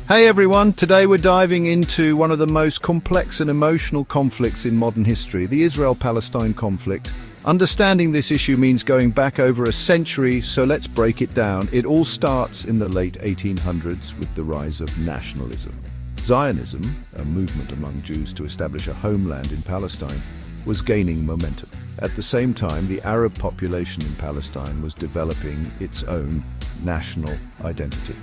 Hey everyone, today we're diving into one of the most complex and emotional conflicts in modern history, the Israel-Palestine conflict. Understanding this issue means going back over a century, so let's break it down. It all starts in the late 1800s with the rise of nationalism. Zionism, a movement among Jews to establish a homeland in Palestine, was gaining momentum. At the same time, the Arab population in Palestine was developing its own national identity.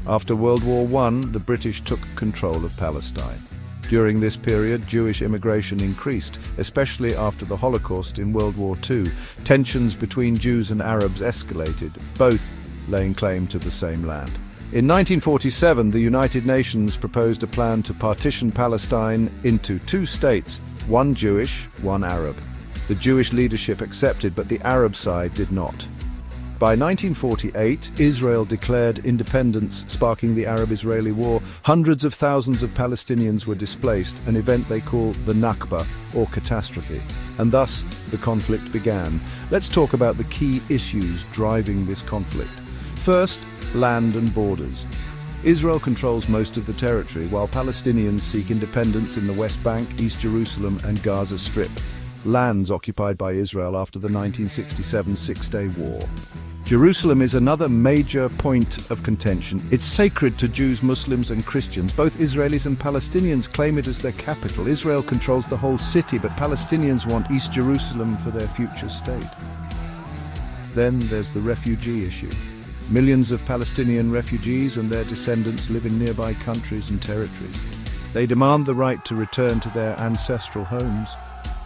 After World War I, the British took control of Palestine. During this period, Jewish immigration increased, especially after the Holocaust in World War II. Tensions between Jews and Arabs escalated, both laying claim to the same land. In 1947, the United Nations proposed a plan to partition Palestine into two states, one Jewish, one Arab. The Jewish leadership accepted, but the Arab side did not. By 1948, Israel declared independence, sparking the Arab-Israeli War. Hundreds of thousands of Palestinians were displaced, an event they call the Nakba, or catastrophe. And thus, the conflict began. Let's talk about the key issues driving this conflict. First, land and borders. Israel controls most of the territory, while Palestinians seek independence in the West Bank, East Jerusalem, and Gaza Strip, lands occupied by Israel after the 1967 Six-Day War. Jerusalem is another major point of contention. It's sacred to Jews, Muslims, and Christians. Both Israelis and Palestinians claim it as their capital. Israel controls the whole city, but Palestinians want East Jerusalem for their future state. Then there's the refugee issue. Millions of Palestinian refugees and their descendants live in nearby countries and territories. They demand the right to return to their ancestral homes,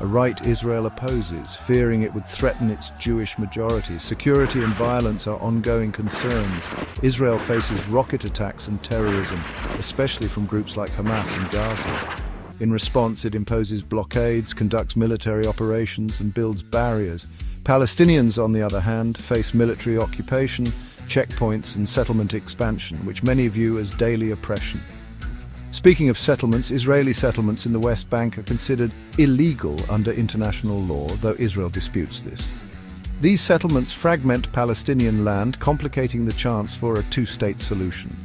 a right Israel opposes, fearing it would threaten its Jewish majority. Security and violence are ongoing concerns. Israel faces rocket attacks and terrorism, especially from groups like Hamas in Gaza. In response, it imposes blockades, conducts military operations, and builds barriers. Palestinians, on the other hand, face military occupation, checkpoints, and settlement expansion, which many view as daily oppression. Speaking of settlements, Israeli settlements in the West Bank are considered illegal under international law, though Israel disputes this. These settlements fragment Palestinian land, complicating the chance for a two-state solution.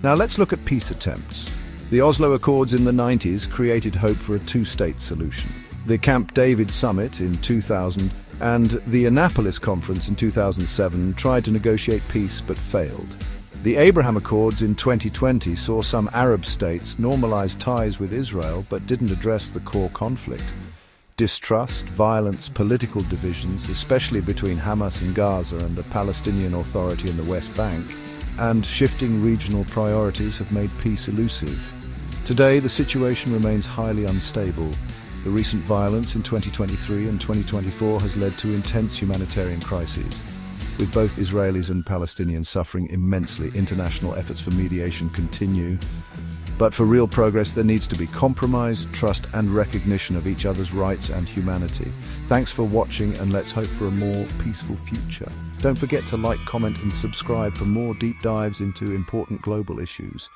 Now let's look at peace attempts. The Oslo Accords in the 90s created hope for a two-state solution. The Camp David Summit in 2000 and the Annapolis Conference in 2007 tried to negotiate peace but failed. The Abraham Accords in 2020 saw some Arab states normalize ties with Israel but didn't address the core conflict. Distrust, violence, political divisions, especially between Hamas in Gaza and the Palestinian Authority in the West Bank, and shifting regional priorities have made peace elusive. Today, the situation remains highly unstable. The recent violence in 2023 and 2024 has led to intense humanitarian crises. With both Israelis and Palestinians suffering immensely, international efforts for mediation continue. But for real progress, there needs to be compromise, trust, and recognition of each other's rights and humanity. Thanks for watching, and let's hope for a more peaceful future. Don't forget to like, comment, and subscribe for more deep dives into important global issues.